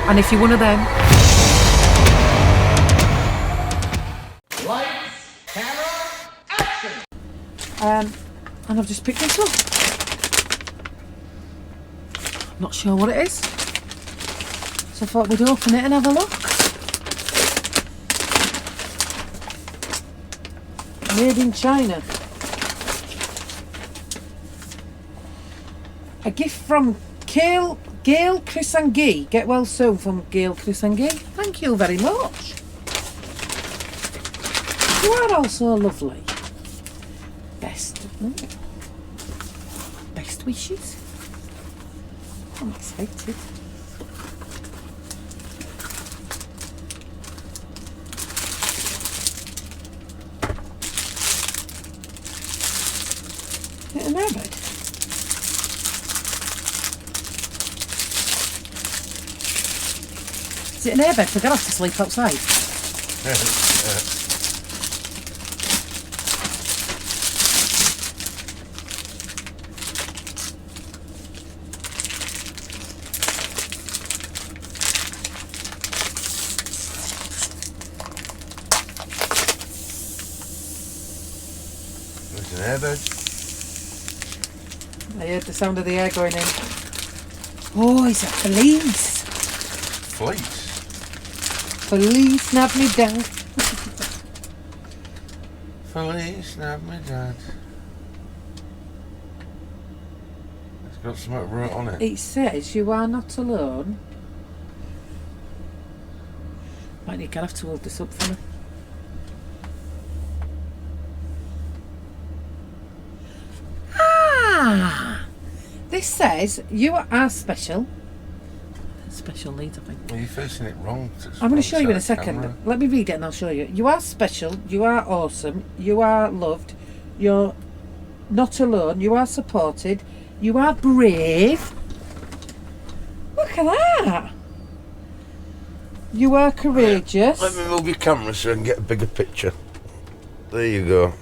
And if you're one of them... Lights, camera, action! And I've just picked this up. Not sure what it is. So I thought we'd open it and have a look. Made in China. A gift from Gail, Chris and Guy. Get well soon from Gail, Chris and Guy. Thank you very much. You are all so lovely. Best wishes. I'm excited. Is it an airbag? Is it an airbag for girls to sleep outside? There's an airbag. I heard the sound of the air going in. Oh, it's a police. Fleece. Police snapped me down. Fleece, snap me dad. It's got something wrote on it. It says you are not alone. Might need to have to hold this up for me. This says you are special. Special needs, I think. Well, you're facing it wrong. I'm going to show you in a second. Let me read it and I'll show you. You are special. You are awesome. You are loved. You're not alone. You are supported. You are brave. Look at that. You are courageous. Let me move your camera so I can get a bigger picture. There you go.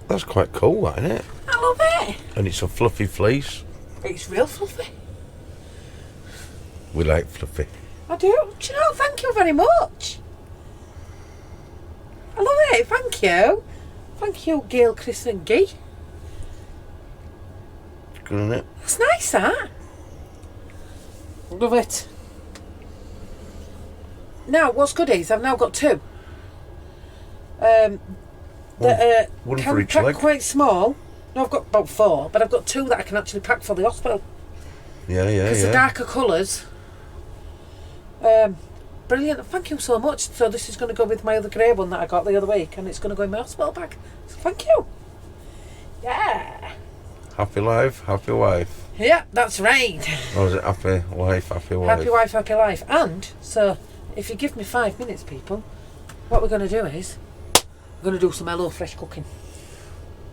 That's quite cool, isn't it? I love it. And it's a fluffy fleece. It's real fluffy. We like fluffy. I do. Do you know, thank you very much. I love it. Thank you. Thank you, Gail, Chris and Guy. Good, isn't it? That's nice, that. Love it. Now, what's good is I've now got two. That one can for each pack leg. quite small. No, I've got about 4, but I've got 2 that I can actually pack for the hospital. Yeah, yeah, Because yeah. the darker colours. Brilliant. Thank you so much. So this is going to go with my other grey one that I got the other week, and it's going to go in my hospital bag. So thank you. Yeah. Happy life, happy wife. Yeah, that's right. Or is it happy life, happy wife? Happy wife, happy life. And so, if you give me 5 minutes, people, what we're going to do is we're going to do some HelloFresh cooking.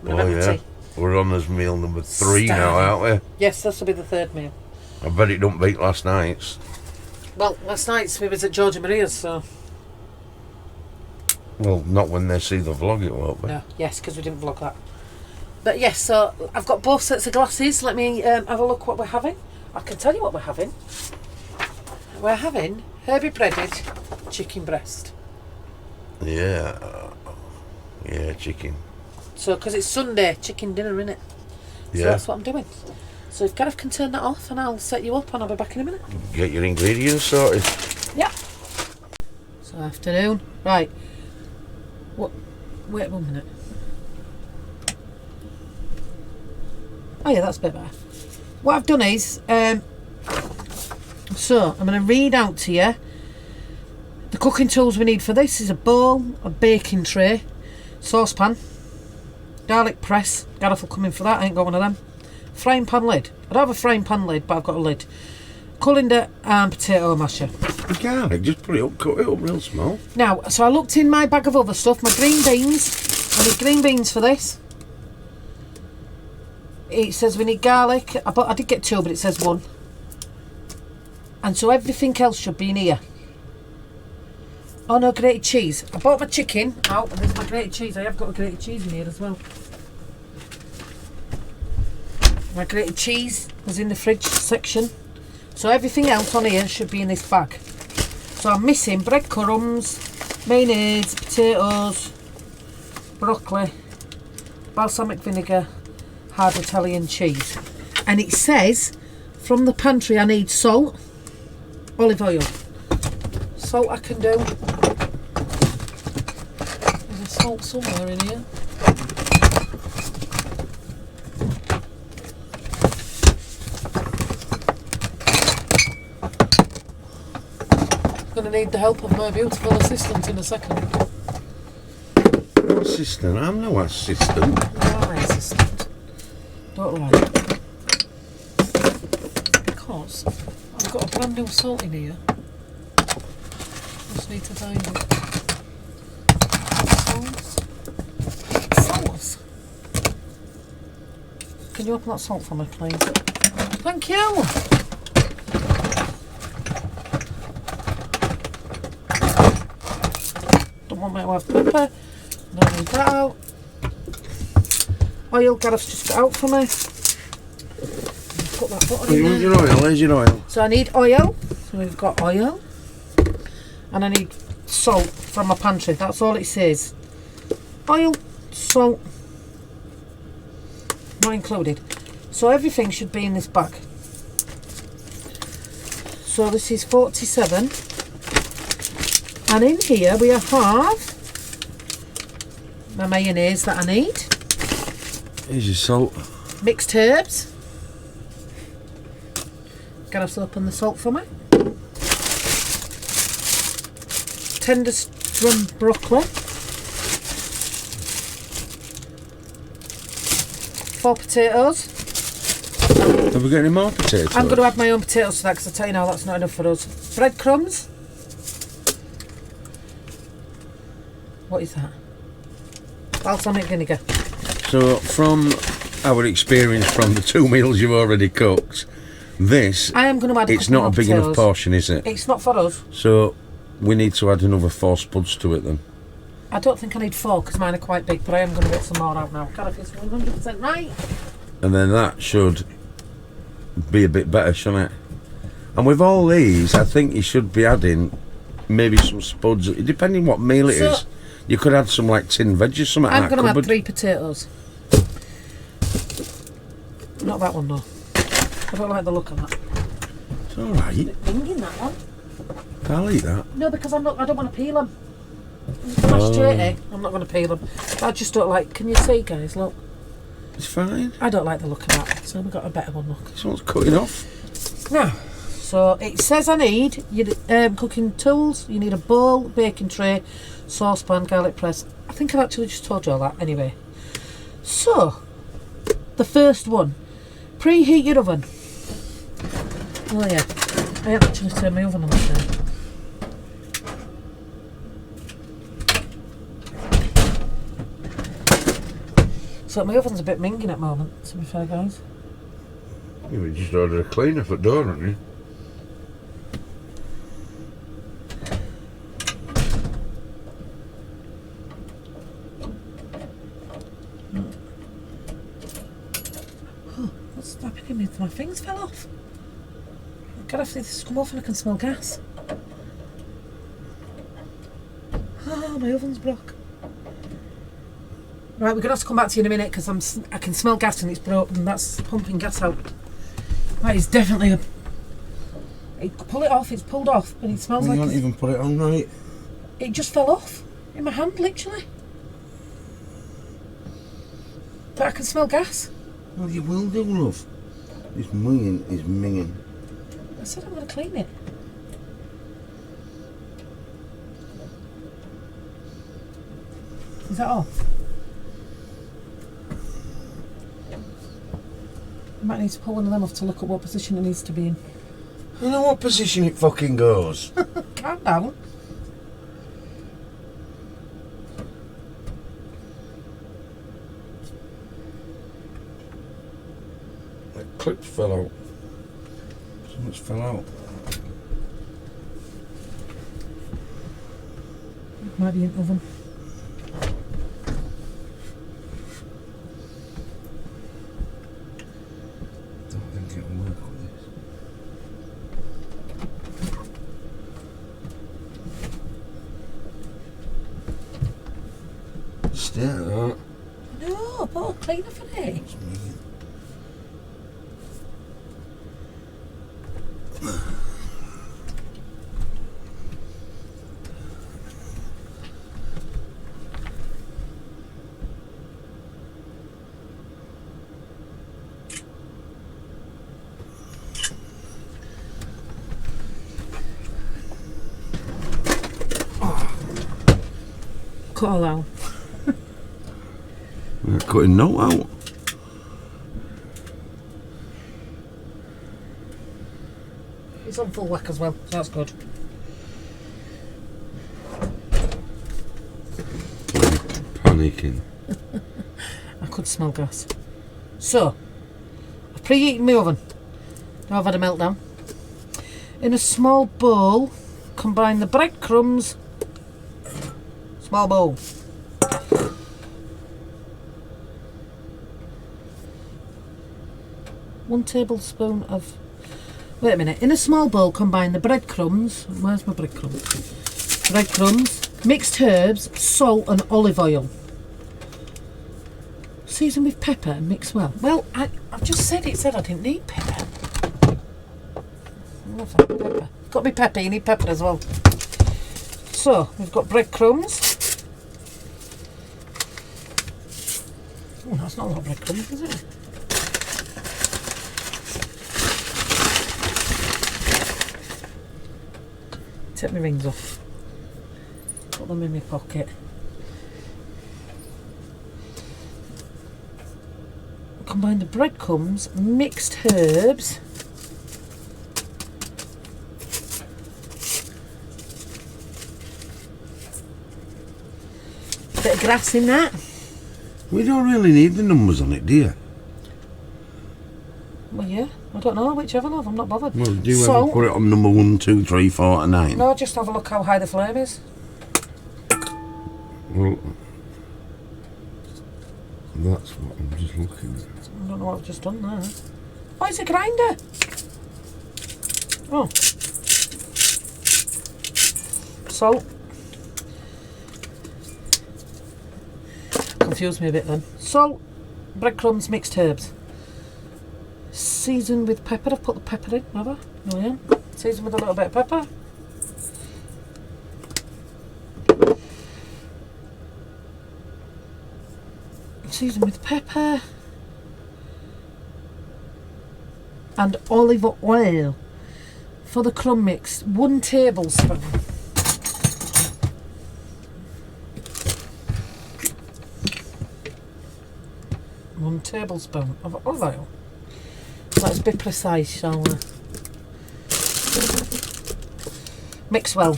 Oh yeah. Tea. We're on this meal number 3 now, Starving. aren't we? Yes, this will be the 3rd meal. I bet it don't beat last night's. Well, last night we was at George and Maria's, so... Well, not when they see the vlog, it won't be. No, yes, because we didn't vlog that. But yes, so I've got both sets of glasses. Let me have a look what we're having. I can tell you what we're having. We're having Herby breaded chicken breast. Yeah. Yeah, chicken. So, because it's Sunday, chicken dinner, innit? So Yeah. that's what I'm doing. So if Gareth can turn that off and I'll set you up and I'll be back in a minute. Get your ingredients sorted. Yeah. So afternoon. Right. What? Wait 1 minute. Oh yeah, that's a bit better. What I've done is, so I'm going to read out to you the cooking tools we need for this. Is a bowl, a baking tray, saucepan, garlic press. Gareth will come in for that. I ain't got one of them. Frying pan lid. I don't have a frying pan lid, but I've got a lid. Colander and potato masher. The garlic, just put it up, cut it up real small. Now, so I looked in my bag of other stuff. My green beans. I need green beans for this. It says we need garlic. I did get 2, but it says 1. And so everything else should be in here. Oh no, grated cheese. I bought my chicken out, and there's my grated cheese. I have got a grated cheese in here as well. My grated cheese was in the fridge section. So everything else on here should be in this bag. So I'm missing breadcrumbs, mayonnaise, potatoes, broccoli, balsamic vinegar, hard Italian cheese. And it says from the pantry I need salt, olive oil. Salt I can do. There's a salt somewhere in here. Going to need the help of my beautiful assistant in a second. Assistant? I'm no assistant. You are my assistant. Don't lie. Because I've got a brand new salt in here. Just need to find it. Salt. Can you open that salt for me, please? Thank you. Don't want me to have pepper. No, need that out. Oil, Gareth's just got out for me. Put that butter in there. Where's your oil? Where's your oil? So I need oil. So we've got oil. And I need salt from my pantry. That's all it says. Oil, salt, not included. So everything should be in this bag. So this is 47. And in here we have my mayonnaise that I need. Here's your salt. Mixed herbs. Gareth's open the salt for me. Tender drum broccoli. 4 potatoes. Have we got any more potatoes? I'm going to add my own potatoes to that because I tell you now that's not enough for us. Breadcrumbs. What is that? Balsamic vinegar. So, from our experience from the 2 meals you've already cooked, this, I am going to add it's not a big enough portion, is it? It's not for us. So, we need to add another 4 spuds to it then. I don't think I need 4 because mine are quite big, but I am going to get some more out now. Gareth is 100% right. And then that should be a bit better, shouldn't it? And with all these, I think you should be adding maybe some spuds, depending what meal it is. You could add some like tin veggies, something I'm like that. going to add 3 potatoes. Not that one though. I don't like the look of that. It's alright. Ringing that one. I'll eat that. No, because I don't want to peel them. Mashed turkey, I'm not going to peel them. I just don't like. Can you see, guys? Look. It's fine. I don't like the look of that. So we've got a better one. Look. This one's cutting off. Now, so it says I need your cooking tools. You need a bowl, baking tray, saucepan, garlic press. I think I've actually just told you all that anyway. So, the first one, preheat your oven. Oh yeah, I haven't actually turned my oven on today. So my oven's a bit minging at the moment, to be fair, guys. You would just order a cleaner for the door, haven't you? What's happening with my things fell off? God, if this come off and I can smell gas. Oh, my oven's broke. Right, we're going to have to come back to you in a minute because I can smell gas and it's broken. That's pumping gas out. That is definitely pull it off, it's pulled off, and it smells like... You can't even put it on right. It just fell off in my hand, literally. But I can smell gas. Well, you will do, love. This minging is minging. I said I'm going to clean it. Is that all? I might need to pull one of them off to look at what position it needs to be in. I know what position it fucking goes. Calm down. The clip fell out. So much fell out. Might be in the oven. Don't think it'll work with this. state of that. No, but cleaner for it. Cut all out. We're cutting no out. It's on full whack as well, so that's good. Panicking. I could smell gas. So, I've preheated my oven. Now I've had a meltdown. In a small bowl, combine the breadcrumbs. Small bowl. One tablespoon of... Wait a minute. In a small bowl, combine the breadcrumbs. Where's my breadcrumbs? Breadcrumbs, mixed herbs, salt and olive oil. Season with pepper and mix well. Well, I've just said it said I didn't need pepper. I love that pepper. Got to be pepper, you need pepper as well. So, we've got breadcrumbs. Oh, that's not a lot of breadcrumbs, is it? Take my rings off. Put them in my pocket. Combine the breadcrumbs, mixed herbs, bit of grass in that. We don't really need the numbers on it, do you? Well, yeah, I don't know, whichever love, I'm not bothered. Well, do you ever put it on number 1, 2, 3, 4 and 9? No, just have a look how high the flame is. Well, that's what I'm just looking at. I don't know what I've just done there. Oh, it's a grinder. Oh. Salt. Confused me a bit then. Salt, breadcrumbs, mixed herbs. Season with pepper. I've put the pepper in, have I? Oh yeah. Season with a little bit of pepper. Season with pepper. And olive oil. For the crumb mix, 1 tablespoon. One tablespoon of olive oil. Let's be precise, shall we? Mix well.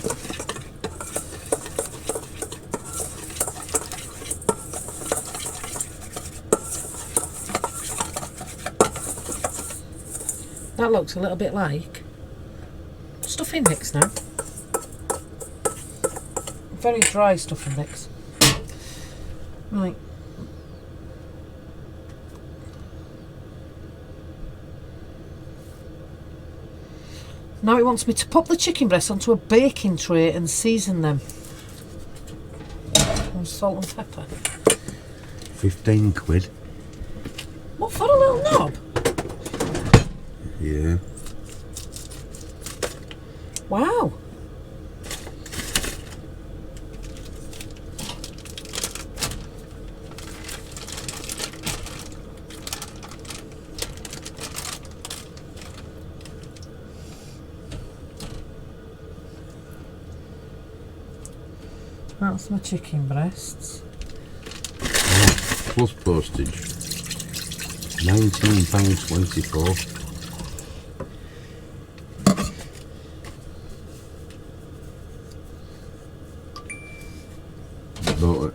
That looks a little bit like stuffing mix now. Very dry stuffing mix. Right. Now it wants me to pop the chicken breasts onto a baking tray and season them. And salt and pepper. 15 quid. What, for a little knob? Yeah. Wow. That's my chicken breasts. Oh, plus postage. £19.24. Bought it.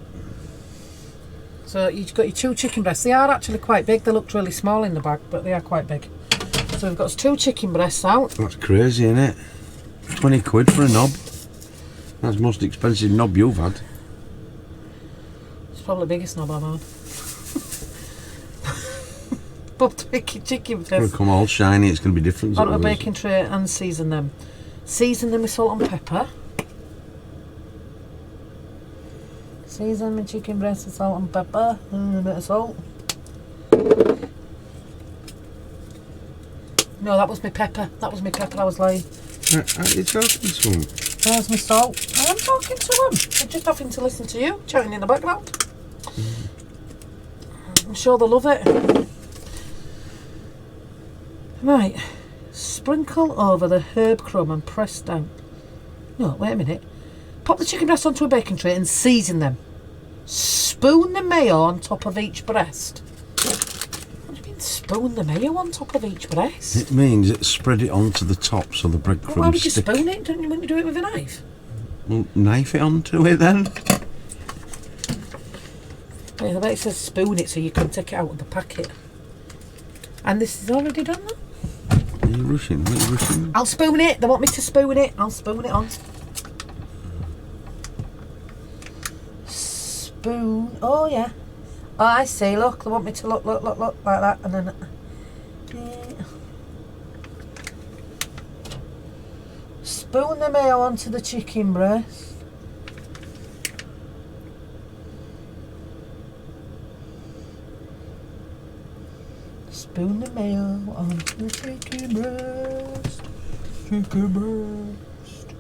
So you've got your 2 chicken breasts. They are actually quite big. They looked really small in the bag, but they are quite big. So we've got 2 chicken breasts out. That's crazy, isn't it? 20 quid for a knob. That's the most expensive knob you've had. It's probably the biggest knob I've had. But chicken It's going breasts to come all shiny, it's going to be different. on a baking tray and season them. Season them with salt and pepper. Season my chicken breast with salt and pepper and a bit of salt. No, that was my pepper. That was my pepper. I was like, You're talking to him. there's my salt. I am talking to him. I'm just having to listen to you chatting in the background. I'm sure they'll love it. Right, sprinkle over the herb crumb and press down. No, wait a minute. Pop the chicken breast onto a baking tray and season them. Spoon the mayo on top of each breast. What do you mean spoon the mayo on top of each breast? It means spread it onto the top so the breadcrumbs Why would you stick. spoon it? Don't you want to do it with a knife? Well, knife it onto it then. Yeah, I bet it says spoon it so you can take it out of the packet. And this is already done now? Are you rushing? What are you rushing? I'll spoon it. They want me to spoon it. I'll spoon it on. Spoon. Oh, yeah. Oh, I see. Look, they want me to look like that. And then... Yeah. Spoon the mayo onto the chicken breast. Spoon the mayo onto the chicken breast. Chicken breast.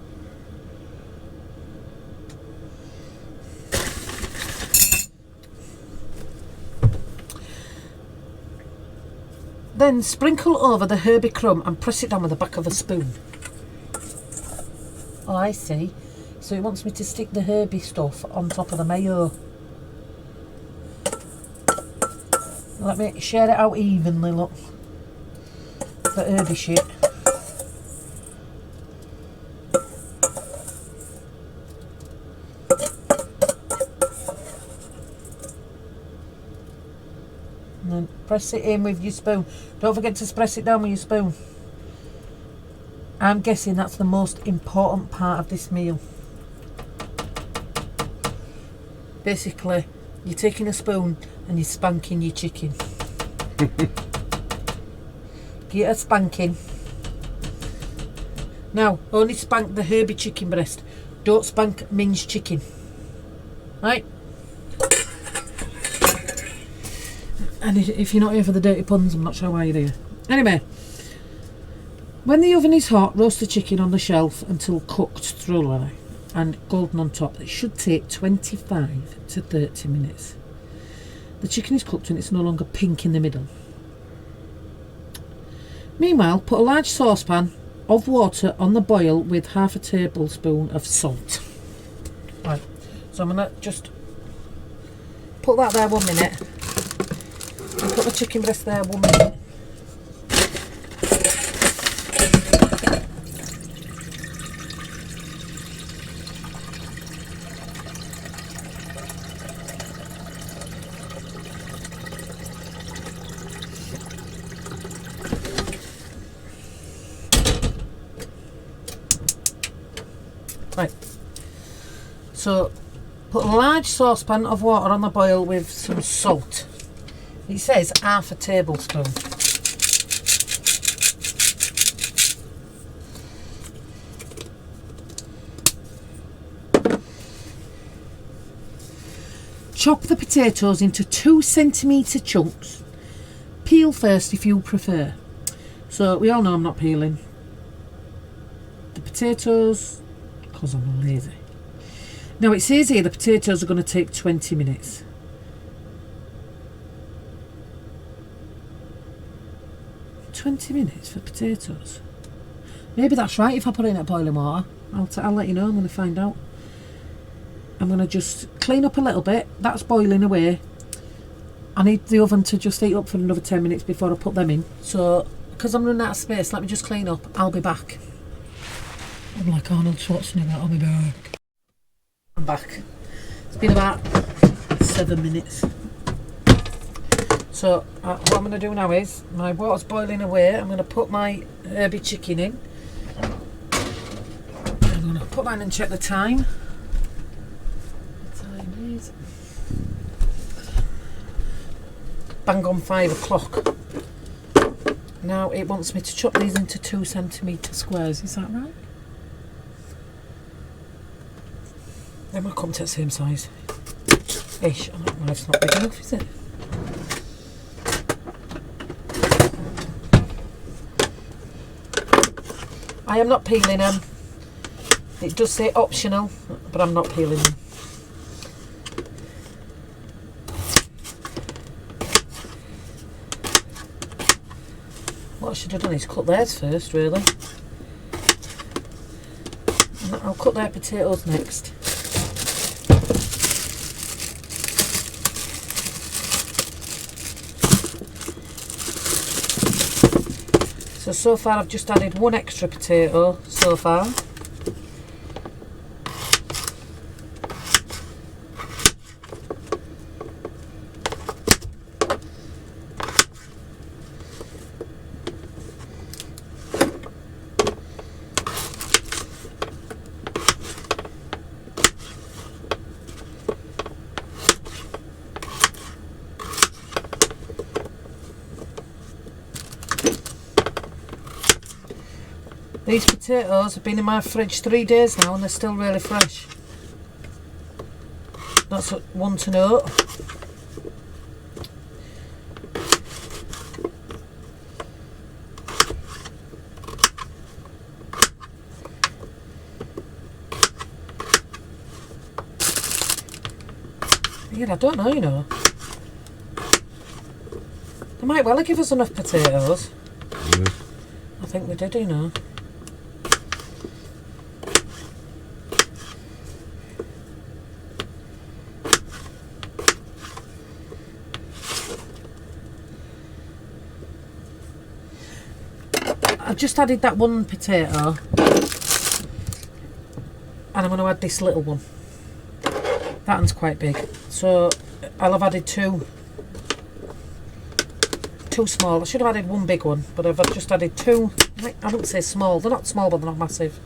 Then sprinkle over the herby crumb and press it down with the back of a spoon. Oh, I see. So it wants me to stick the herby stuff on top of the mayo. Let me share it out evenly, look. The herby shit. And then press it in with your spoon. Don't forget to press it down with your spoon. I'm guessing that's the most important part of this meal. Basically, you're taking a spoon and you're spanking your chicken. Get a spanking. Now, only spank the herby chicken breast. Don't spank minced chicken. Right? And if you're not here for the dirty puns, I'm not sure why you're here. Anyway, when the oven is hot, roast the chicken on the shelf until cooked thoroughly and golden on top. It should take 25 to 30 minutes. The chicken is cooked and it's no longer pink in the middle. Meanwhile, put a large saucepan of water on the boil with half a tablespoon of salt. Right, so I'm going to just put that there 1 minute and put the chicken breast there 1 minute. Right, so put a large saucepan of water on the boil with some salt. It says half a tablespoon. Chop the potatoes into 2 centimetre chunks. Peel first if you prefer. So we all know I'm not peeling. The potatoes, because I'm lazy. Now it says here the potatoes are going to take 20 minutes. $20 minutes for potatoes. Maybe that's right if I put it in at boiling water. I'll let you know. I'm going to find out. I'm going to just clean up a little bit. That's boiling away. I need the oven to just heat up for another 10 minutes before I put them in. So, because I'm running out of space, let me just clean up. I'll be back. I'm like Arnold Schwarzenegger. I'll be back. I'm back. It's been about 7 minutes. So what I'm going to do now is, my water's boiling away. I'm going to put my herby chicken in. I'm going to put mine and check the time. The time is bang on 5 o'clock. Now it wants me to chop these into 2 centimetre squares. Is that right? They might come to the same size. Ish. I don't know, it's not big enough, is it? I am not peeling them. It does say optional, but I'm not peeling them. What I should have done is cut theirs first, really. And I'll cut their potatoes next. So far I've just added one extra potato so far. These potatoes have been in my fridge 3 days now and they're still really fresh. That's one to note. Yeah, I don't know, you know. They might well give us enough potatoes. Yeah. I think they did, you know. I've just added that one potato and I'm going to add this little one. That one's quite big, so I'll have added two small. I should have added one big one, but I've just added two. I don't say small, they're not small but they're not massive.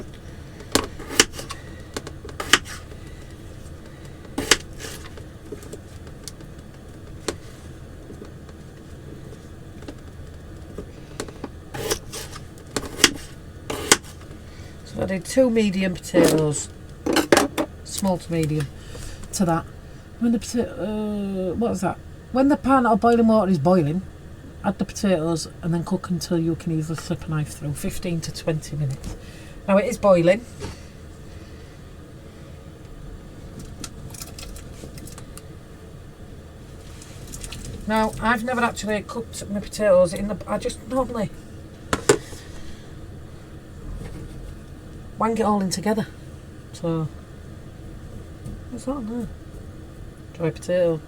I did 2 medium potatoes, small to medium, to that. When the potato, what was that? When the pan or boiling water is boiling, add the potatoes and then cook until you can easily slip a knife through, 15 to 20 minutes. Now it is boiling. Now I've never actually cooked my potatoes in the, I just normally wang it all in together. So, what's that on there? Dry potato.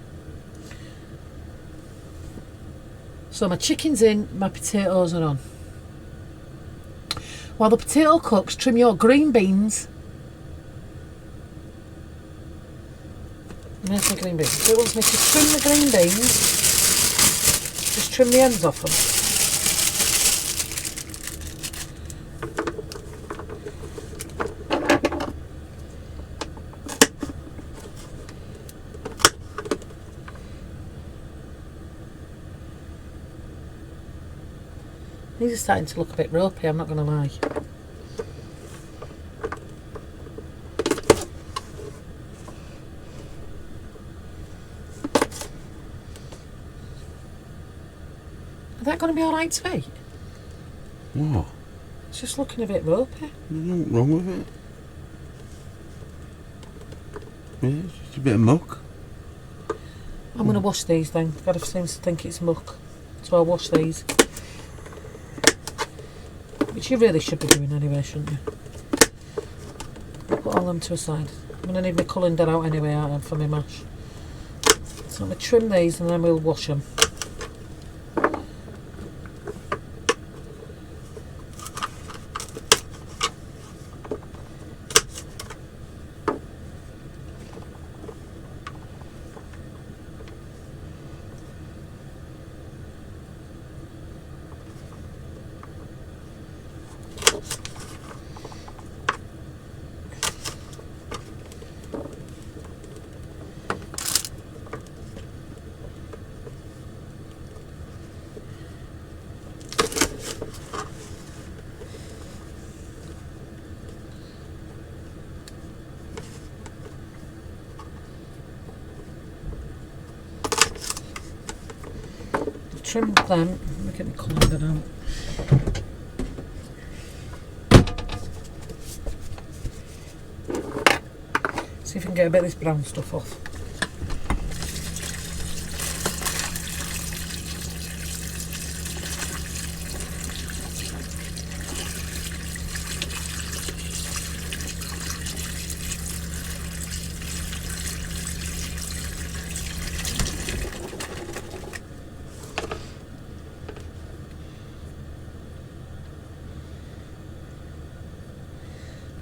So my chicken's in, my potatoes are on. While the potato cooks, trim your green beans. Where's my green beans? It wants me to trim the green beans. Just trim the ends off them. These are starting to look a bit ropey, I'm not going to lie. Are that going to be alright to eat? What? It's just looking a bit ropey. There's nothing wrong with it. Yeah, it's just a bit of muck. I'm going to wash these then. God seems to think it's muck. So I'll wash these. Which you really should be doing anyway, shouldn't you? Put all them to a side. I'm going to need my colander out anyway for my mash. So I'm going to trim these and then we'll wash them. trim them. Let me get my colander out. See if I can get a bit of this brown stuff off.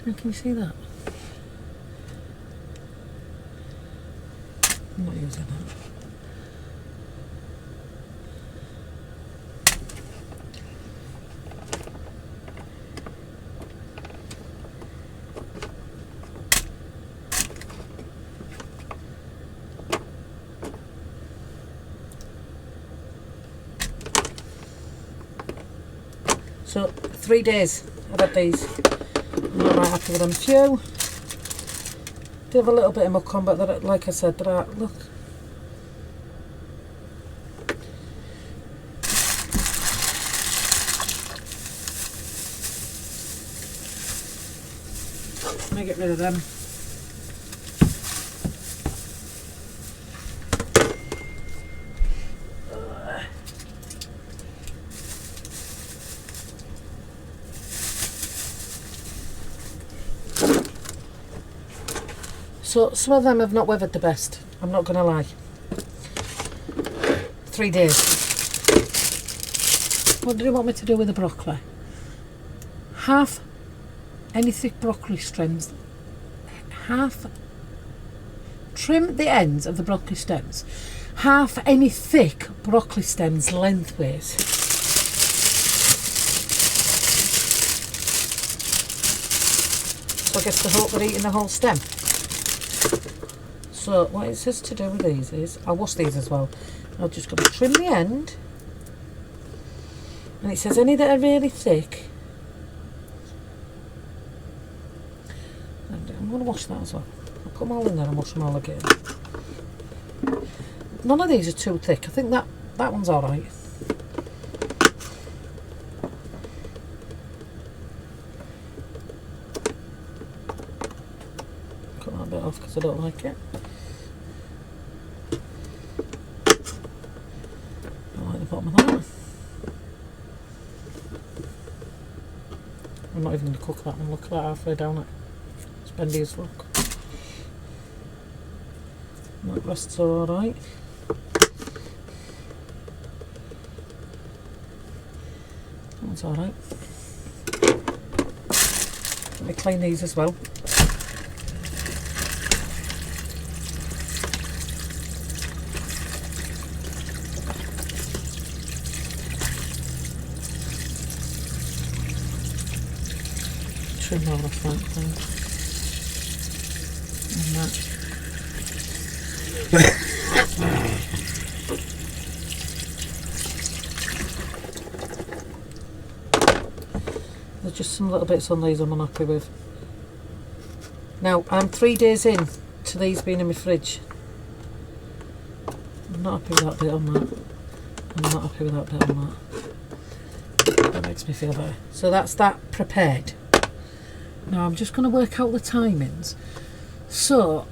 Can you see that? I'm not using that. So 3 days I've had these. I'm not right happy with them. Few do have a little bit of muck on, but they're, like I said, they're look. Let me get rid of them. So some of them have not weathered the best, I'm not going to lie. 3 days. What do you want me to do with the broccoli? Half any thick broccoli stems, half trim the ends of the broccoli stems, half any thick broccoli stems lengthways. So I guess the hope they're eating the whole stem. So what it says to do with these is, I'll wash these as well. I'm just going to trim the end. And it says any that are really thick. And I'm going to wash that as well. I'll put them all in there and wash them all again. None of these are too thick. I think that one's alright. Cut that bit off because I don't like it. Bottom of that. I'm not even going to cook that one. Look at that, halfway down it. It's bendy as fuck. That rests are alright. That one's alright. Let me clean these as well. Trim all off that thing. And that. There's just some little bits on these I'm unhappy with. Now I'm 3 days in to these being in my fridge. I'm not happy with that bit on that. I'm not happy with that bit on that. That makes me feel better. So that's that prepared. Now I'm just going to work out the timings. So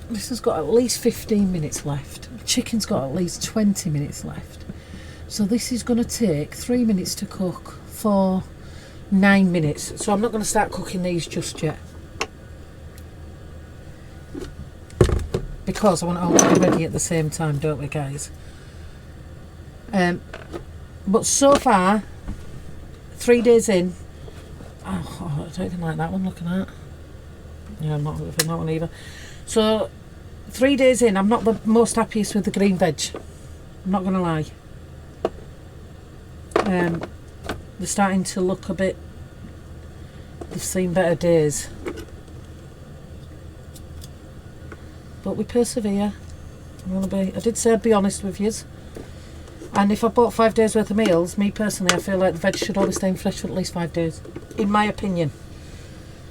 this has got at least 15 minutes left. The chicken's got at least 20 minutes left. So this is going to take 3 minutes to cook for 9 minutes. So I'm not going to start cooking these just yet, because I want it all to be ready at the same time, don't we guys? But so far, 3 days in, oh, I don't even like that one looking at. Yeah, I'm not loving that one either. So 3 days in, I'm not the most happiest with the green veg. I'm not going to lie. They're starting to look a bit, they've seen better days. But we persevere. I did say I'd be honest with yous. And if I bought 5 days worth of meals, me personally, I feel like the veg should always stay in fresh for at least 5 days, in my opinion.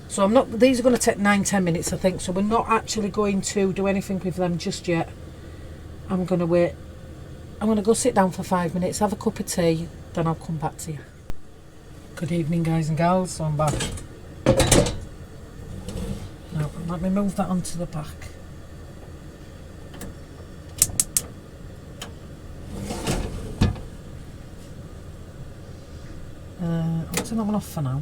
So I'm not, these are going to take 9-10 minutes I think, so we're not actually going to do anything with them just yet. I'm going to wait I'm going to go sit down for 5 minutes, have a cup of tea, then I'll come back to you. Good evening, guys and gals. So I'm back. Now, let me move that onto the back. I'll turn that one off for now.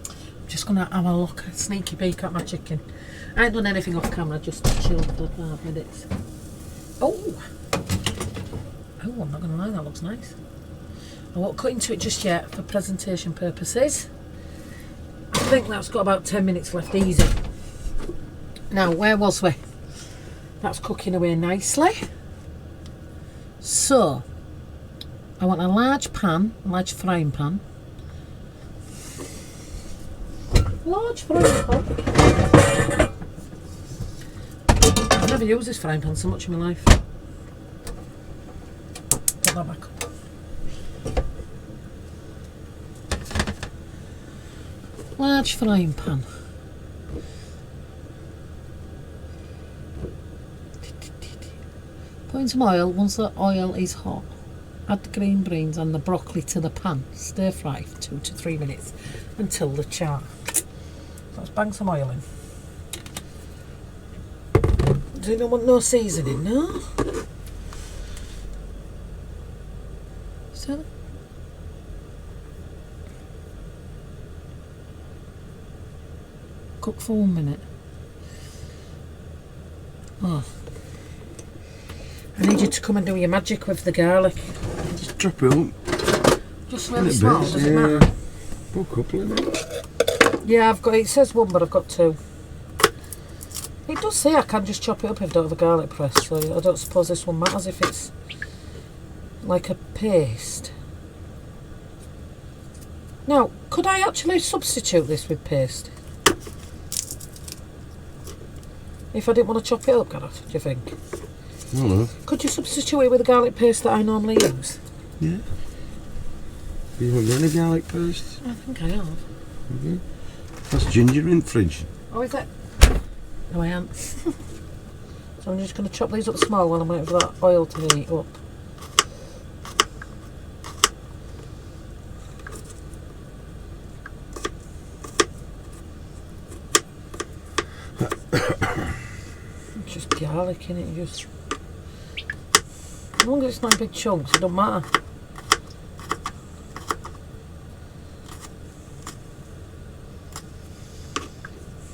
I'm just going to have a look, a sneaky peek at my chicken. I ain't done anything off camera, just chilled for 5 minutes. Oh, I'm not going to lie, that looks nice. I won't cut into it just yet for presentation purposes. I think that's got about 10 minutes left easy. Now, where was we? That's cooking away nicely. So, I want a large pan, a large frying pan. Large frying pan. I've never used this frying pan so much in my life. Put that back up. Large frying pan. Put in some oil. Once the oil is hot, add the green beans and the broccoli to the pan. Stir fry for 2 to 3 minutes until the char. So let's bang some oil in. Do you not want no seasoning, no? So, cook for 1 minute. Oh. I need you to come and do your magic with the garlic. Just drop it on. Just really small, does it matter? Put a couple in it. Yeah, I've got, it says 1 but I've got 2. It does say I can just chop it up if I don't have a garlic press, so I don't suppose this one matters if it's like a paste. Now, could I actually substitute this with paste? If I didn't want to chop it up, Gareth, do you think? I don't know. Could you substitute it with the garlic paste that I normally use? Yeah. You haven't got any garlic paste? I think I have. Mm-hmm. That's ginger in the fridge. Oh, is it? No, I am. So I'm just going to chop these up small while I'm waiting for that oil to heat up. Just garlic in it, just. As long as it's not in big chunks, it don't matter.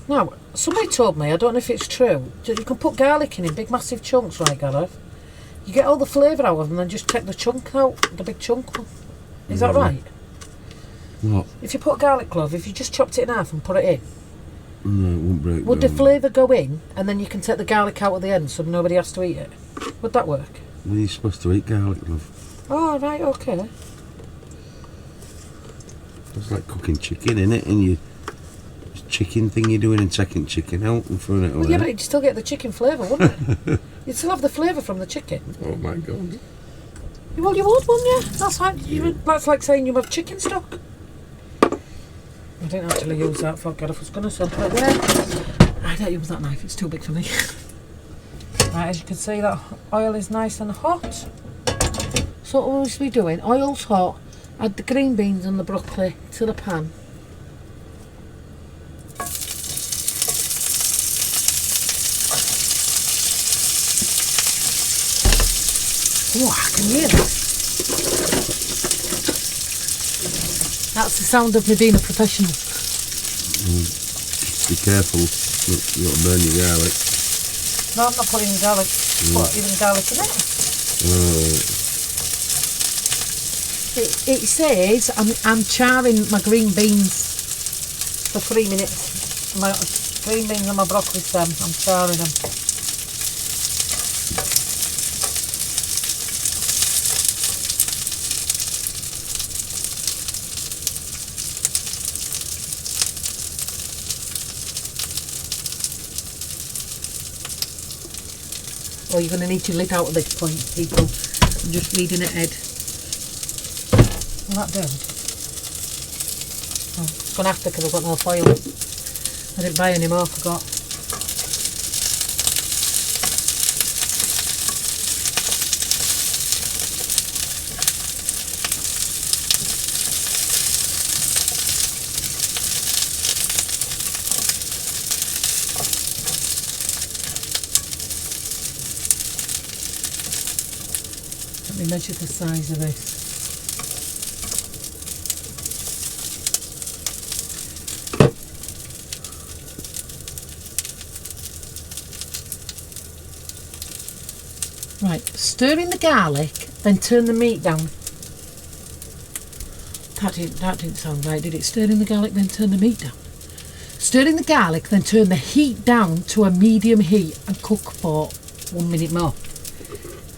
Now, somebody told me, I don't know if it's true, that you can put garlic in big massive chunks, right, Gareth? You get all the flavour out of them and then just take the chunk out, the big chunk one. Is that right? What? If you put garlic clove, if you just chopped it in half and put it in, no, it won't break would down. the flavour go in and then you can take the garlic out at the end so nobody has to eat it? Would that work? Well, you're supposed to eat garlic, love. Oh, right, okay. It's like cooking chicken, innit? And you chicken thing you're doing and taking chicken out and throwing it away. Well, yeah, but you'd still get the chicken flavour, wouldn't it? You'd still have the flavour from the chicken. Oh my god. Well, you would, wouldn't you? That's like saying you have chicken stock. I didn't actually use that for God, if I was going to sell it there. I don't use that knife, it's too big for me. Right, as you can see, that oil is nice and hot. So what will we doing? Oil's hot, add the green beans and the broccoli to the pan. Oh, I can hear that. That's the sound of me being a professional. Be careful, you got to burn your garlic. No, I'm not putting garlic. Put even garlic in it. It says I'm charring my green beans for 3 minutes. My green beans and my broccoli stem, I'm charring them. Well, you're going to need your lid out at this point, people. I'm just reading ahead. Will that do? Oh, it's going to have to because I've got no foil. I didn't buy any more, I forgot. me measure the size of this. Right, stir in the garlic, then turn the meat down. That didn't sound right, did it? Stir in the garlic, then turn the meat down. Stir in the garlic, then turn the heat down to a medium heat and cook for 1 minute more.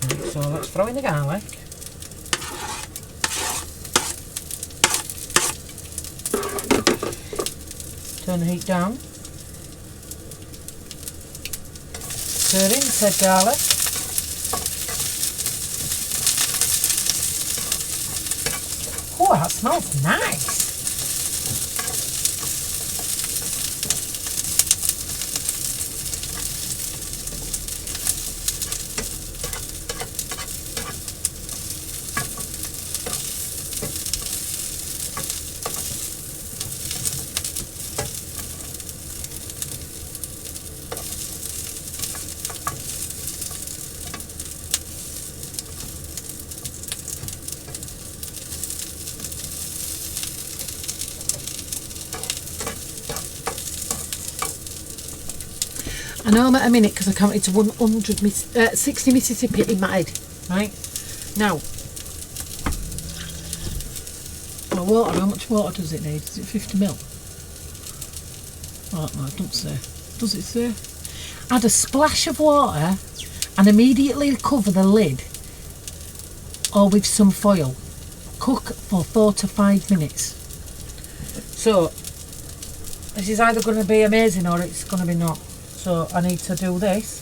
Right, so let's throw in the garlic. Turn the heat down. Stir in said garlic. Oh, that smells nice. I know I'm at a minute because I counted to 60 Mississippi in my head. Right? Now, my water, how much water does it need? Is it 50 ml? Oh, no, it doesn't say. Does it say? Add a splash of water and immediately cover the lid or with some foil. Cook for 4 to 5 minutes. So, this is either going to be amazing or it's going to be not. So I need to do this.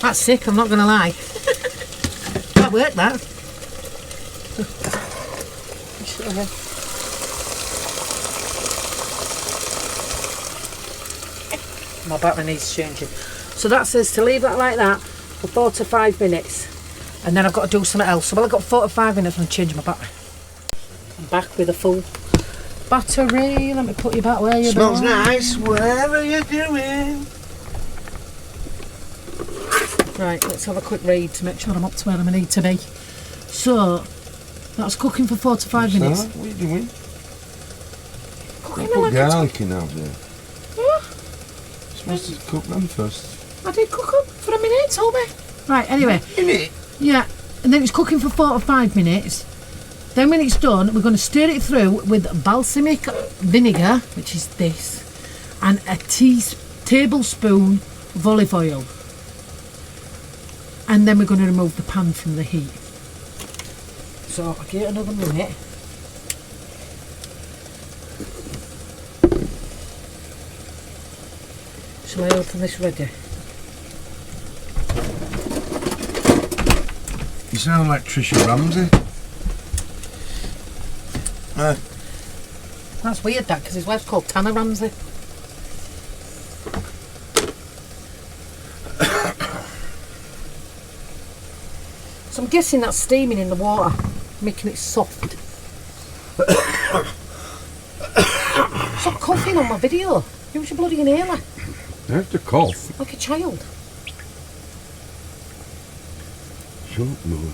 That's sick, I'm not going to lie. That worked, that. My battery needs changing. So that says to leave that like that for 4 to 5 minutes. And then I've got to do something else. So well, I've got 4 to 5 minutes and change my battery. I'm back with a full battery. Let me put you back where you Smells nice, whatever you're doing. Right, let's have a quick read to make sure I'm up to where I need to be. So, that's cooking for 4 to 5 minutes. What are you doing? Cooking Put garlic in out there. Yeah. You're supposed to cook them first. I did cook them for a minute, told me. Right, anyway. Minute? Yeah, and then it's cooking for 4 to 5 minutes. Then when it's done, we're going to stir it through with balsamic vinegar, which is this, and a tablespoon of olive oil. And then we're going to remove the pan from the heat. So I'll give it another minute. Shall I open this ready? You sound like Trisha That's weird, that, because his wife's called Tanner Ramsey. So I'm guessing that's steaming in the water, making it soft. Stop coughing on my video. Use your bloody inhaler. I have to cough. Like a child. Shut up, Mum.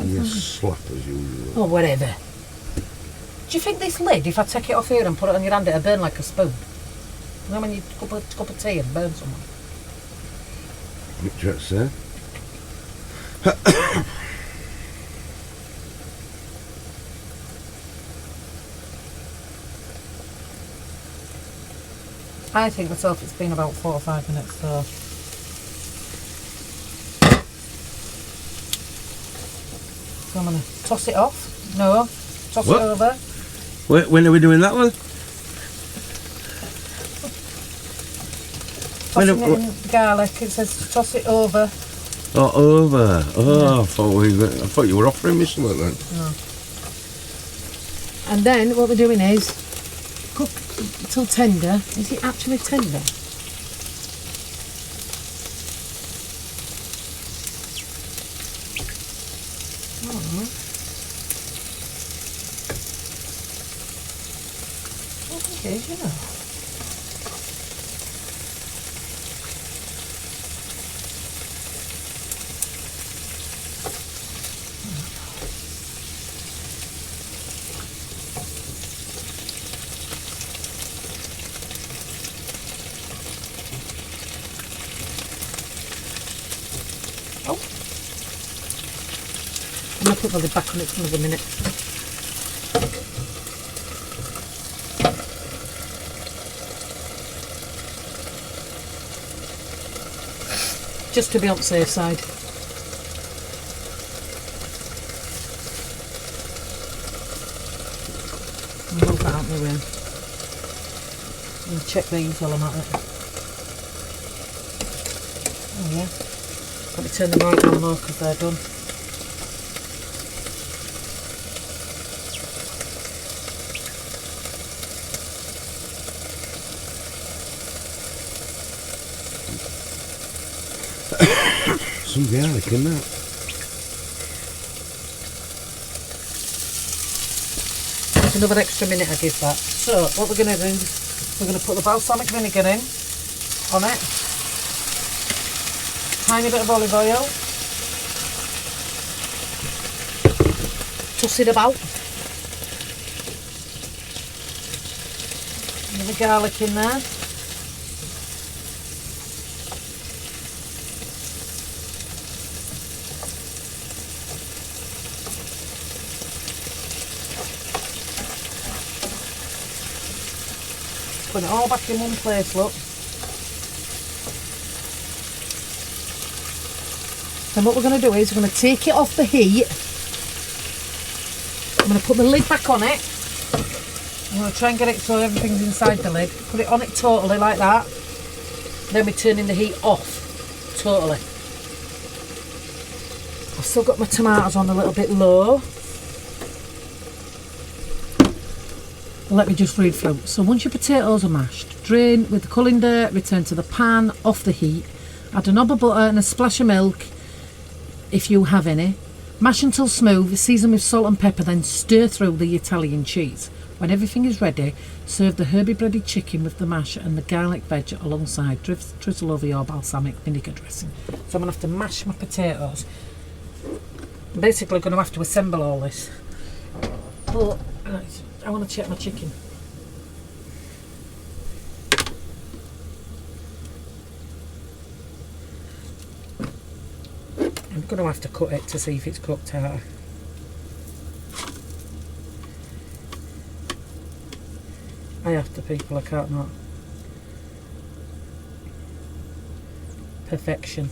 You slap as usual. Oh, whatever. Do you think this lid, if I take it off here and put it on your hand, it'll burn like a spoon? You know when you cup of tea and burn someone? What you say? I think myself it's been about 4 or 5 minutes, so... So I'm going to toss it off. No, toss What? it over. When are we doing that one? Tossing it in the garlic. It says toss it over. Oh, over. Oh, yeah. I thought you were offering me something then. No. And then what we're doing is cook till tender. Is it actually tender? Oh. I'm going to put the lid back on it for another minute. Just to be on the safe side. I'll move that out of my way. And check these while I'm at it. Oh yeah. Let me turn them right on now because they're done. Some garlic in that. Another extra minute I give that. So what we're going to do, we're going to put the balsamic vinegar in on it. Tiny bit of olive oil. Toss it about. And the garlic in there. Put it all back in one place, look. Then what we're going to do is we're going to take it off the heat. I'm going to put the lid back on it. I'm going to try and get it so everything's inside the lid. Put it on it totally like that. Then we're turning the heat off totally. I've still got my tomatoes on a little bit low. Let me just read through. So once your potatoes are mashed, drain with the colander, return to the pan, off the heat, add a knob of butter and a splash of milk if you have any. Mash until smooth, season with salt and pepper, then stir through the Italian cheese. When everything is ready, serve the Herby breaded chicken with the mash and the garlic veg alongside. Drizzle over your balsamic vinegar dressing. So I'm going to have to mash my potatoes. I'm basically going to have to assemble all this. But I want to check my chicken. I'm going to have to cut it to see if it's cooked out. I have to, people, I can't not. Perfection.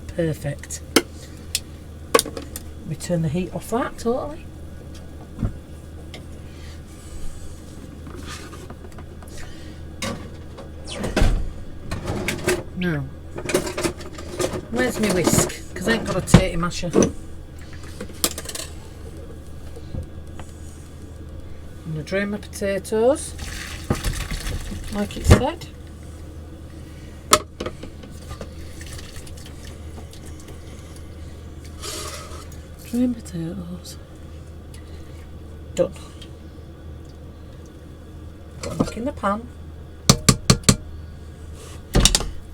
Perfect. We turn the heat off that totally. Now, where's my whisk? Because I ain't got a tatty masher. I'm going to drain my potatoes, like it said. Drain potatoes. Done. Put them back in the pan.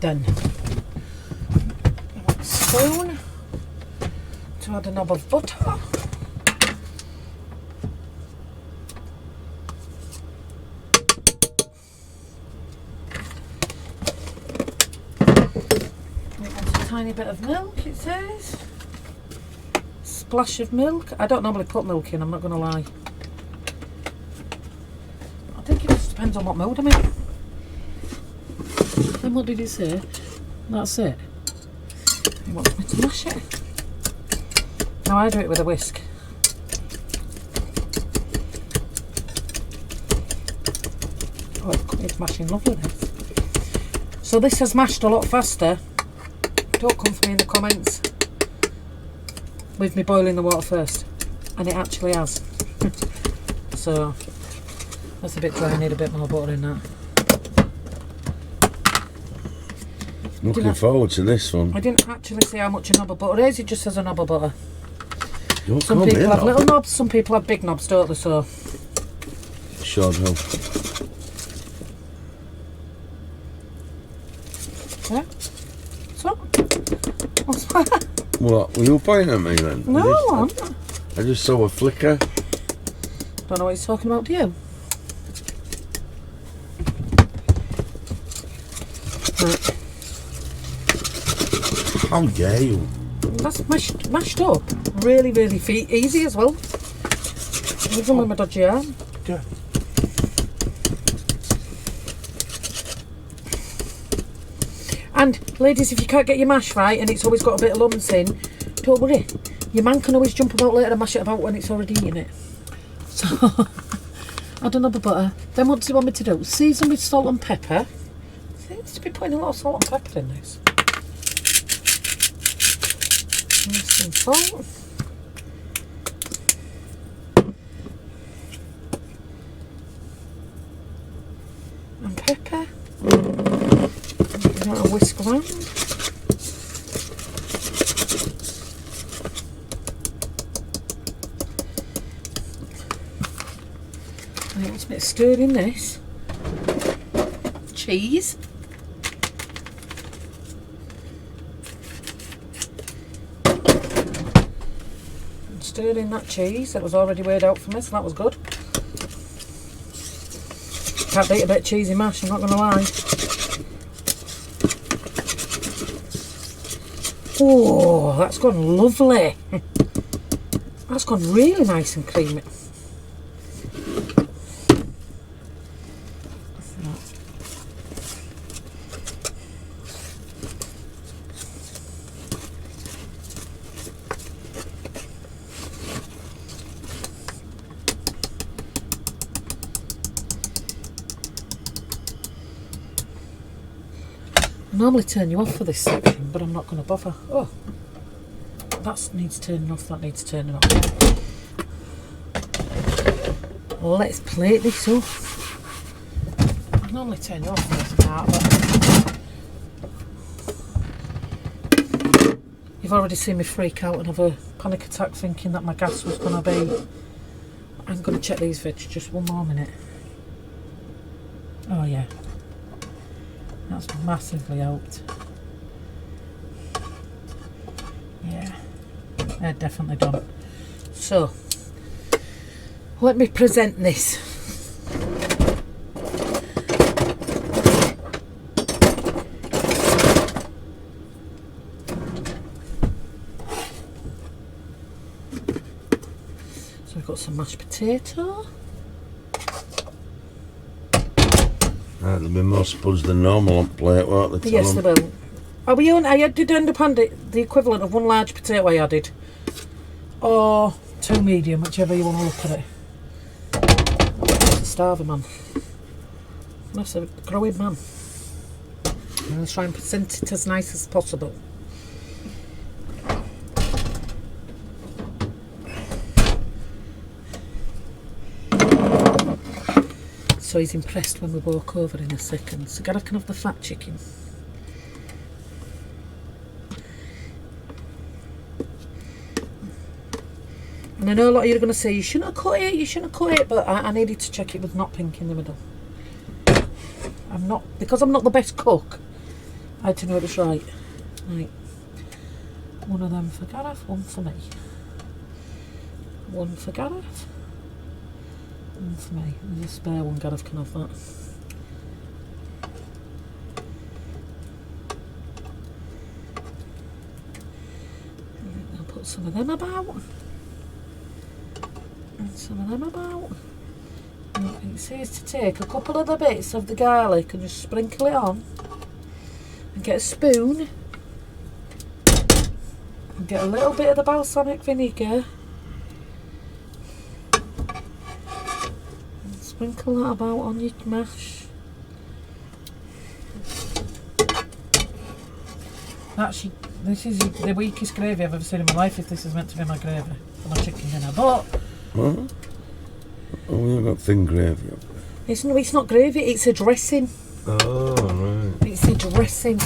Done. Spoon to add a knob of butter. A tiny bit of milk, it says. Splash of milk. I don't normally put milk in, I'm not going to lie. I think it just depends on what mood I'm in. Then what did it say? That's it. He wants me to mash it. Now I do it with a whisk. Oh, it's mashing lovely this. So this has mashed a lot faster. Don't come for me in the comments with me boiling the water first, and it actually has. So that's a bit dry, I need a bit more butter in that. Looking forward to this one. I didn't actually say how much a knob of butter is, it just says a knob of butter. Don't Some call me people a have knob. little knobs, some people have big knobs, don't they? So, Sure do. yeah. So, what's that? What? Were you pointing at me then? No, I'm not. I just saw a flicker. Don't know what he's talking about, do you? Right. How dare you? That's mashed up. Really, really easy as well. Even with my dodgy arm. Yeah. And ladies, if you can't get your mash right and it's always got a bit of lumps in, don't worry. Your man can always jump about later and mash it about when it's already in it. So, add another butter. Then what do you want me to do? Season with salt and pepper. Seems to be putting a lot of salt and pepper in this. And some salt. And pepper. Now whisk around. Right, let's bit stir in this. Cheese. And stir in that cheese that was already weighed out for me, so that was good. Can't beat a bit of cheesy mash, I'm not going to lie. Oh, that's gone lovely. That's gone really nice and creamy. I normally turn you off for this section, but I'm not going to bother. Oh, that needs turning off, that needs turning off. Let's plate this up. I normally turn you off for this part, but you've already seen me freak out and have a panic attack thinking that my gas was going to be... I'm going to check these veg, just one more minute. Oh yeah. That's massively helped. Yeah, they're definitely done. So, let me present this. So we've got some mashed potato. There'll be more spuds than normal on plate, won't they? Yes, there will. I did end up on the equivalent of one large potato I added. Or two medium, whichever you want to look at it. That's a starver man. That's a growing man. I'm going to try and present it as nice as possible. So he's impressed when we walk over in a second. So Gareth can have the fat chicken. And I know a lot of you are going to say, you shouldn't have cut it, you shouldn't have cut it, but I needed to check it was not pink in the middle. Because I'm not the best cook, I had to know it was right. Right. One of them for Gareth, one for me. One for Gareth. One for me. There's a spare one, Gareth can have that. I'll put some of them about. And some of them about. And it says to take a couple of the bits of the garlic and just sprinkle it on. And get a spoon. And get a little bit of the balsamic vinegar. Sprinkle that about on your mash. Actually, this is the weakest gravy I've ever seen in my life, if this is meant to be my gravy for my chicken dinner. But What? Oh, you've got thin gravy. it's not gravy, it's a dressing. Oh, right. It's a dressing.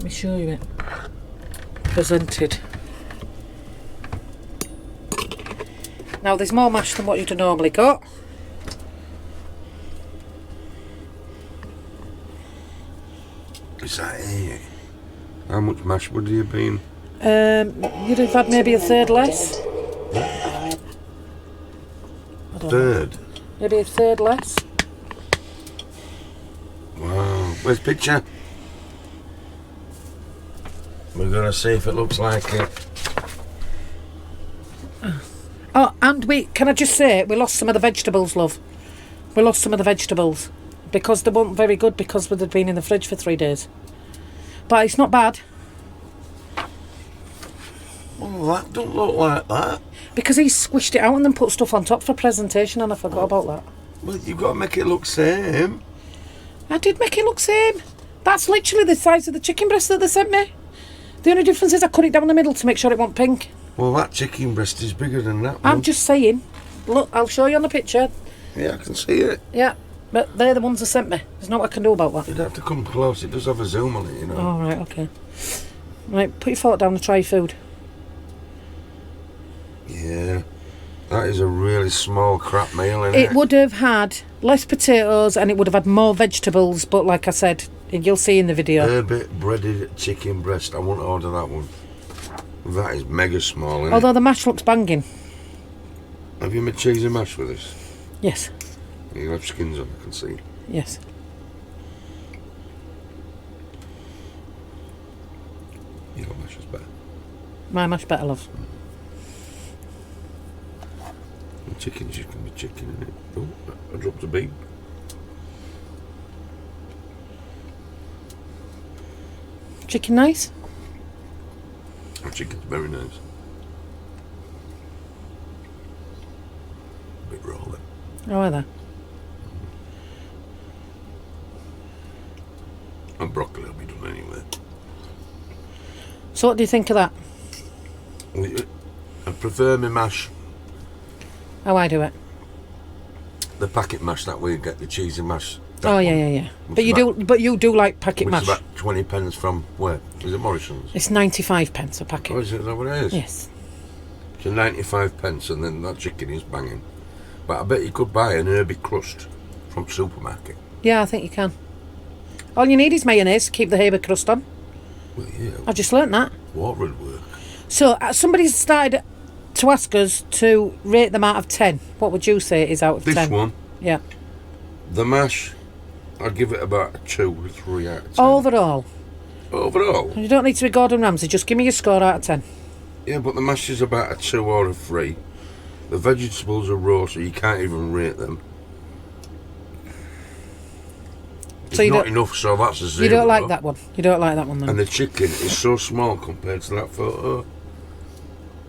Let me show you it. Presented. Now there's more mash than what you'd have normally got. Is that it? How much mash would you have been? You'd have had maybe a third less. Third? Maybe a third less. Wow. Where's the picture? We're going to see if it looks like it. Oh, and can I just say, we lost some of the vegetables, love. We lost some of the vegetables. Because they weren't very good because they'd been in the fridge for 3 days. But it's not bad. Well, that don't look like that. Because he squished it out and then put stuff on top for presentation, and I forgot about that. Well, you've got to make it look same. I did make it look same. That's literally the size of the chicken breast that they sent me. The only difference is I cut it down the middle to make sure it wasn't pink. Well, that chicken breast is bigger than that one. I'm just saying. Look, I'll show you on the picture. Yeah, I can see it. Yeah, but they're the ones they sent me. There's not what I can do about that. You'd have to come close. It does have a zoom on it, you know. Oh, right, okay. Right, put your fork down and try your food. Yeah. That is a really small crap meal, isn't it? It would have had less potatoes and it would have had more vegetables, but like I said, you'll see in the video. Herby breaded chicken breast. I won't order that one. That is mega small, isn't Although it? the mash looks banging. Have you made cheese and mash with this? Yes. You have skins on, I can see. Yes. Your mash is better. My mash better, love. The chicken's just going to be chicken, isn't it? Oh, I dropped a bean. Chicken nice? The chicken's very nice. A bit raw then. Oh, are they? And broccoli will be done anyway. So what do you think of that? I prefer my mash, How I do it? the packet mash that we get, the cheese and mash. Oh yeah. But you do like packet Which mash. is about 20 pence from where? Is it Morrison's? It's 95 pence a packet. Oh, is that what it is? Yes. So 95 pence, and then that chicken is banging. But I bet you could buy an Herby crust from supermarket. Yeah, I think you can. All you need is mayonnaise to keep the Herby crust on. Well, yeah. I just learnt that. Water would work. So somebody's started to ask us to rate them out of 10. What would you say it is out of 10? This one, Yeah. the mash, I'd give it about a 2 or 3 out of 10. Overall. Overall? You don't need to be Gordon Ramsay. Just give me your score out of 10. Yeah, but the mash is about a 2 or a 3. The vegetables are raw, so you can't even rate them. It's So you not don't- enough, so that's a 0. You don't like that one. You don't like that one then. And the chicken is so small compared to that photo.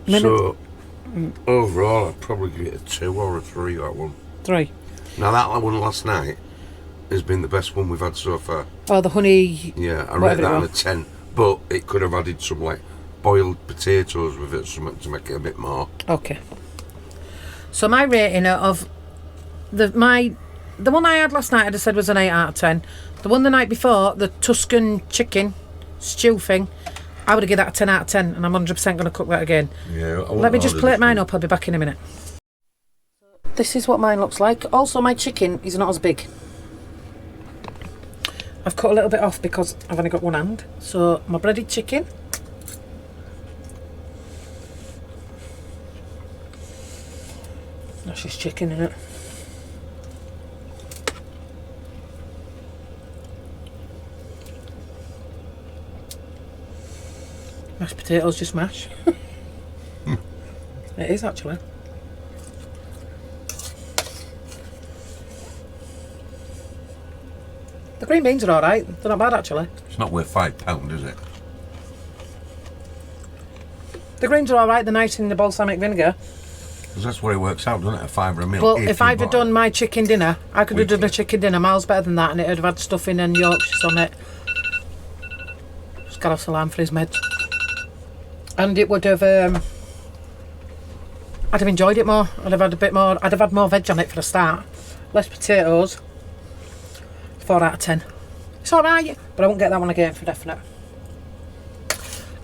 Minute- So, overall, I'd probably give it a 2 or a 3, that one. 3. Now, that one last night has been the best one we've had so far. Oh, the honey. Yeah, I rate Whatever that it on a was. 10. But it could have added some, like, boiled potatoes with it, something to make it a bit more. Okay. So my rating of the one I had last night, I'd have said was an 8 out of 10. The one the night before, the Tuscan chicken stew thing, I would have given that a 10 out of 10, and I'm 100% going to cook that again. Yeah, Let me just plate mine up. I'll be back in a minute. This is what mine looks like. Also, my chicken is not as big. I've cut a little bit off because I've only got one hand. So my breaded chicken. That's just chicken in it. Mashed potatoes, just mash. It is actually. The green beans are alright, they're not bad actually. It's not worth £5, is it? The greens are alright, they're nice in the balsamic vinegar. Because that's what it works out, doesn't it? A £5 a meal. But if I'd have done my chicken dinner, I could have done a chicken dinner miles better than that, and it'd have had stuffing and Yorkshires on it. Just got off the line for his meds. And it would have, I'd have enjoyed it more. I'd have had a bit more, I'd have had more veg on it for a start. Less potatoes. 4 out of 10. It's alright, but I won't get that one again for definite.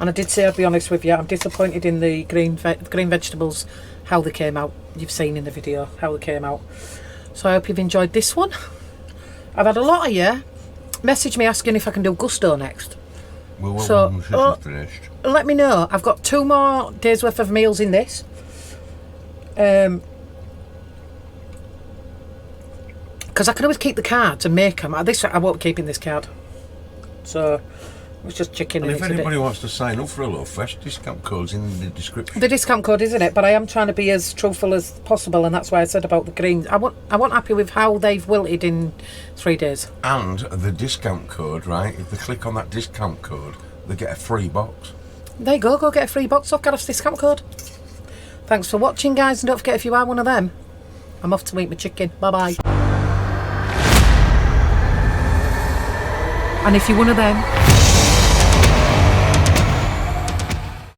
And I did say I'd be honest with you, I'm disappointed in the green vegetables, how they came out. You've seen in the video how they came out. So I hope you've enjoyed this one. I've had a lot of you message me asking if I can do gusto next. Well, So, once this is finished. Let me know. I've got 2 more days worth of meals in this. Because I can always keep the cards and make them. This I won't keep in this card. So I was just checking. And if anybody wants to sign up for HelloFresh, discount code's in the description. The discount code, isn't it? But I am trying to be as truthful as possible, and that's why I said about the greens. I wasn't happy with how they've wilted in 3 days. And the discount code, right? If they click on that discount code, they get a free box. There you go. Go get a free box off Gareth's discount code. Thanks for watching, guys, and don't forget, if you are one of them, I'm off to eat my chicken. Bye bye. And if you're one of them,